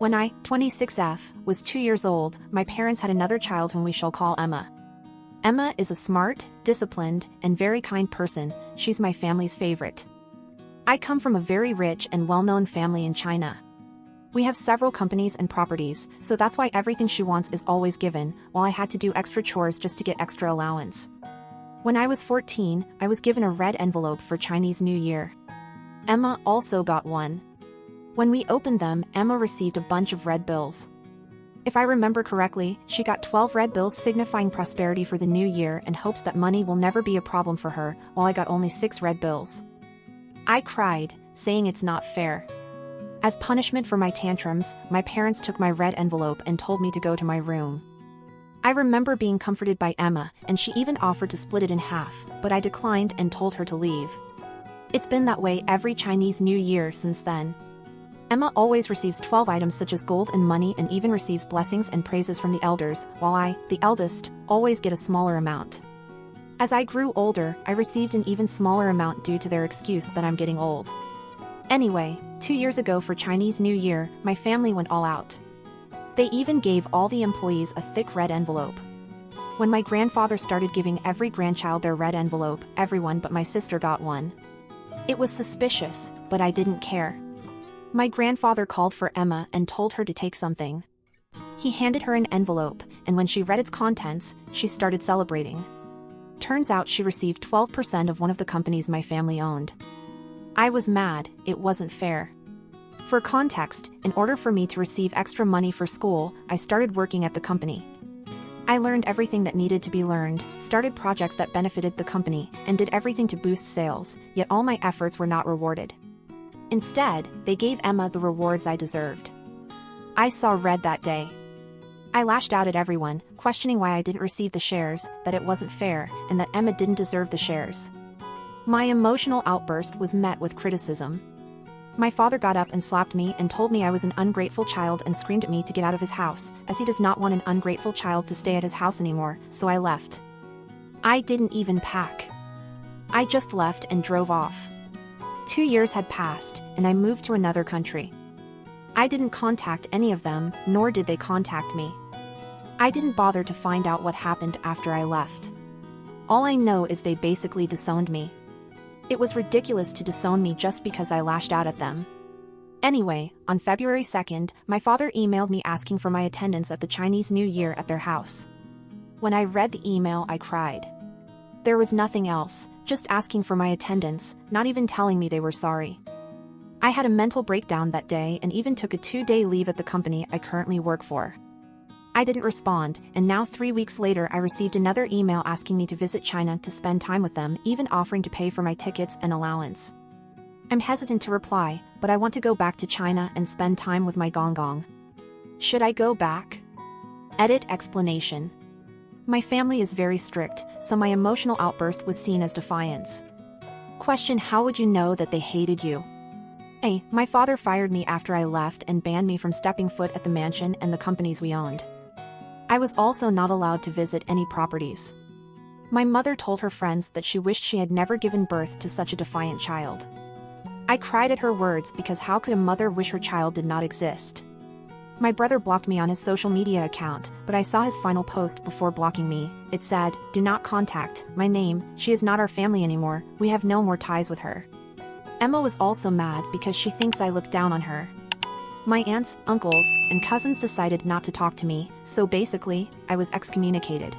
When I, 26F, was 2 years old, my parents had another child whom we shall call Emma. Emma is a smart, disciplined, and very kind person. She's my family's favorite. I come from a very rich and well-known family in China. We have several companies and properties, so that's why everything she wants is always given, while I had to do extra chores just to get extra allowance. When I was 14, I was given a red envelope for Chinese New Year. Emma also got one. When we opened them, Emma received a bunch of red bills. If I remember correctly, she got 12 red bills signifying prosperity for the new year and hopes that money will never be a problem for her, while I got only 6 red bills. I cried, saying it's not fair. As punishment for my tantrums, my parents took my red envelope and told me to go to my room. I remember being comforted by Emma, and she even offered to split it in half, but I declined and told her to leave. It's been that way every Chinese New Year since then. Emma always receives 12 items such as gold and money and even receives blessings and praises from the elders, while I, the eldest, always get a smaller amount. As I grew older, I received an even smaller amount due to their excuse that I'm getting old. Anyway, 2 years ago for Chinese New Year, my family went all out. They even gave all the employees a thick red envelope. When my grandfather started giving every grandchild their red envelope, everyone but my sister got one. It was suspicious, but I didn't care. My grandfather called for Emma and told her to take something. He handed her an envelope, and when she read its contents, she started celebrating. Turns out she received 12% of one of the companies my family owned. I was mad, it wasn't fair. For context, in order for me to receive extra money for school, I started working at the company. I learned everything that needed to be learned, started projects that benefited the company, and did everything to boost sales, yet all my efforts were not rewarded. Instead, they gave Emma the rewards I deserved. I saw red that day. I lashed out at everyone, questioning why I didn't receive the shares, that it wasn't fair, and that Emma didn't deserve the shares. My emotional outburst was met with criticism. My father got up and slapped me and told me I was an ungrateful child and screamed at me to get out of his house, as he does not want an ungrateful child to stay at his house anymore, so I left. I didn't even pack. I just left and drove off. 2 years had passed, and I moved to another country. I didn't contact any of them, nor did they contact me. I didn't bother to find out what happened after I left. All I know is they basically disowned me. It was ridiculous to disown me just because I lashed out at them. Anyway, on February 2nd, my father emailed me asking for my attendance at the Chinese New Year at their house. When I read the email, I cried. There was nothing else, just asking for my attendance, not even telling me they were sorry. I had a mental breakdown that day and even took a 2-day leave at the company I currently work for. I didn't respond, and now 3 weeks later I received another email asking me to visit China to spend time with them, even offering to pay for my tickets and allowance. I'm hesitant to reply, but I want to go back to China and spend time with my gong. Should I go back? Edit explanation. My family is very strict, so my emotional outburst was seen as defiance. Question: how would you know that they hated you? A. My father fired me after I left and banned me from stepping foot at the mansion and the companies we owned. I was also not allowed to visit any properties. My mother told her friends that she wished she had never given birth to such a defiant child. I cried at her words because how could a mother wish her child did not exist? My brother blocked me on his social media account, but I saw his final post before blocking me. It said, "Do not contact my name, she is not our family anymore, we have no more ties with her." Emma was also mad because she thinks I look down on her. My aunts, uncles, and cousins decided not to talk to me, so basically, I was excommunicated.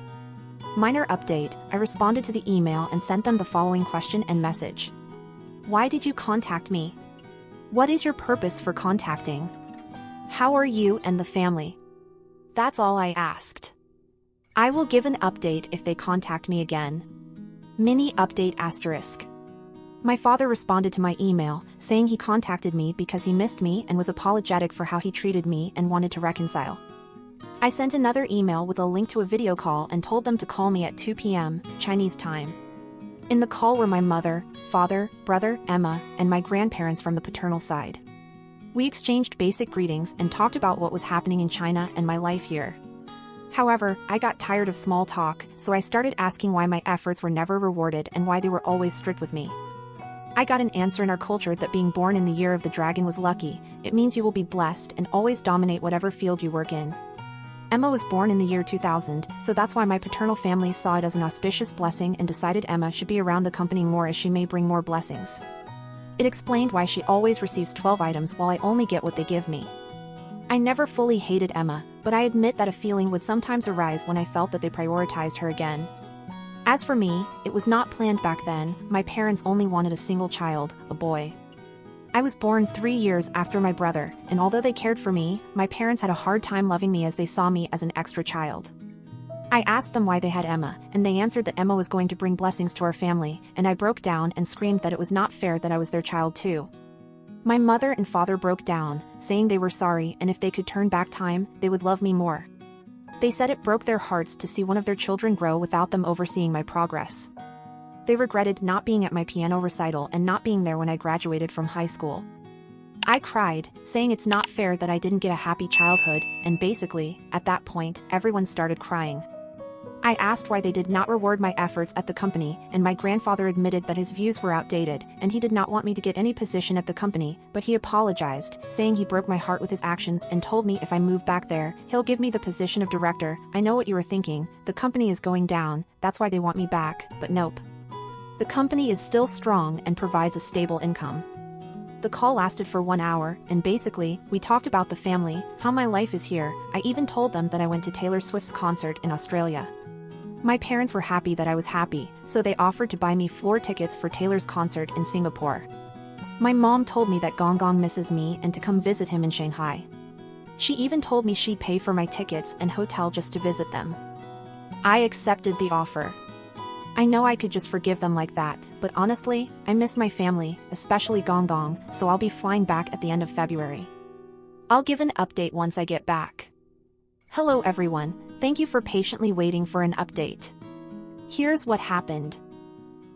Minor update, I responded to the email and sent them the following question and message. Why did you contact me? What is your purpose for contacting? How are you and the family? That's all I asked. I will give an update if they contact me again. Mini update asterisk. My father responded to my email, saying he contacted me because he missed me and was apologetic for how he treated me and wanted to reconcile. I sent another email with a link to a video call and told them to call me at 2 p.m. Chinese time. In the call were my mother, father, brother, Emma, and my grandparents from the paternal side. We exchanged basic greetings and talked about what was happening in China and my life here. However, I got tired of small talk, so I started asking why my efforts were never rewarded and why they were always strict with me. I got an answer in our culture that being born in the year of the dragon was lucky. It means you will be blessed and always dominate whatever field you work in. Emma was born in the year 2000, so that's why my paternal family saw it as an auspicious blessing and decided Emma should be around the company more as she may bring more blessings. It explained why she always receives 12 items while I only get what they give me. I never fully hated Emma, but I admit that a feeling would sometimes arise when I felt that they prioritized her again. As for me, it was not planned back then. My parents only wanted a single child, a boy. I was born 3 years after my brother, and although they cared for me, my parents had a hard time loving me as they saw me as an extra child. I asked them why they had Emma, and they answered that Emma was going to bring blessings to our family, and I broke down and screamed that it was not fair that I was their child too. My mother and father broke down, saying they were sorry and if they could turn back time, they would love me more. They said it broke their hearts to see one of their children grow without them overseeing my progress. They regretted not being at my piano recital and not being there when I graduated from high school. I cried, saying it's not fair that I didn't get a happy childhood, and basically, at that point, everyone started crying. I asked why they did not reward my efforts at the company, and my grandfather admitted that his views were outdated, and he did not want me to get any position at the company, but he apologized, saying he broke my heart with his actions and told me if I move back there, he'll give me the position of director. I know what you were thinking, the company is going down, that's why they want me back, but nope. The company is still strong and provides a stable income. The call lasted for 1 hour, and basically, we talked about the family, how my life is here. I even told them that I went to Taylor Swift's concert in Australia. My parents were happy that I was happy, so they offered to buy me floor tickets for Taylor's concert in Singapore. My mom told me that Gong Gong misses me and to come visit him in Shanghai. She even told me she'd pay for my tickets and hotel just to visit them. I accepted the offer. I know I could just forgive them like that, but honestly, I miss my family, especially Gong Gong, so I'll be flying back at the end of February. I'll give an update once I get back. Hello everyone, thank you for patiently waiting for an update. Here's what happened.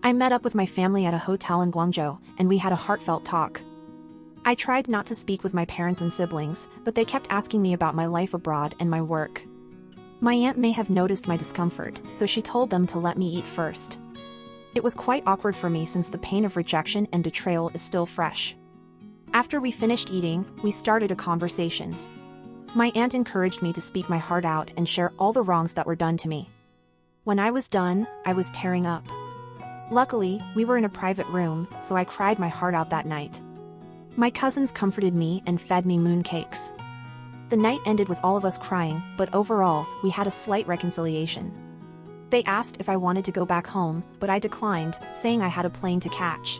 I met up with my family at a hotel in Guangzhou, and we had a heartfelt talk. I tried not to speak with my parents and siblings, but they kept asking me about my life abroad and my work. My aunt may have noticed my discomfort, so she told them to let me eat first. It was quite awkward for me since the pain of rejection and betrayal is still fresh. After we finished eating, we started a conversation. My aunt encouraged me to speak my heart out and share all the wrongs that were done to me. When I was done, I was tearing up. Luckily, we were in a private room, so I cried my heart out that night. My cousins comforted me and fed me mooncakes. The night ended with all of us crying, but overall, we had a slight reconciliation. They asked if I wanted to go back home, but I declined, saying I had a plane to catch.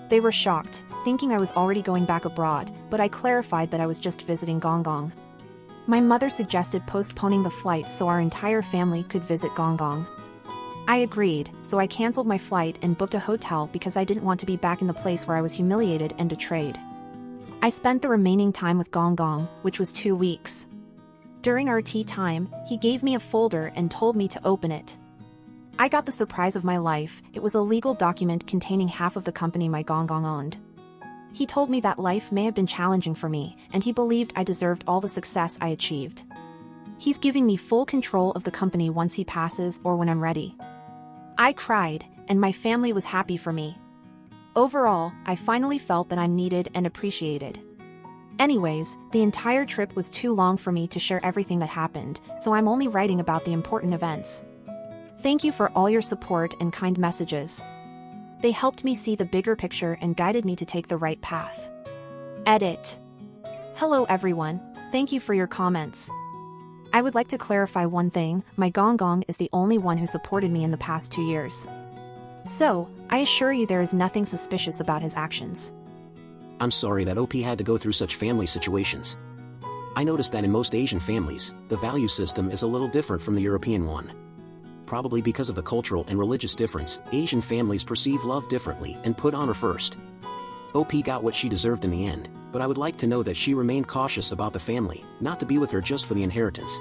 They were shocked, thinking I was already going back abroad, but I clarified that I was just visiting Gong Gong. My mother suggested postponing the flight so our entire family could visit Gong Gong. I agreed, so I canceled my flight and booked a hotel because I didn't want to be back in the place where I was humiliated and betrayed. I spent the remaining time with Gong Gong, which was 2 weeks. During our tea time, he gave me a folder and told me to open it. I got the surprise of my life. It was a legal document containing half of the company my Gong Gong owned. He told me that life may have been challenging for me, and he believed I deserved all the success I achieved. He's giving me full control of the company once he passes or when I'm ready. I cried, and my family was happy for me. Overall, I finally felt that I'm needed and appreciated. Anyways, the entire trip was too long for me to share everything that happened, so I'm only writing about the important events. Thank you for all your support and kind messages. They helped me see the bigger picture and guided me to take the right path. Edit. Hello everyone, thank you for your comments. I would like to clarify one thing, my Gong Gong is the only one who supported me in the past 2 years. So, I assure you there is nothing suspicious about his actions. I'm sorry that OP had to go through such family situations. I noticed that in most Asian families, the value system is a little different from the European one. Probably because of the cultural and religious difference, Asian families perceive love differently and put honor first. OP got what she deserved in the end, but I would like to know that she remained cautious about the family, not to be with her just for the inheritance.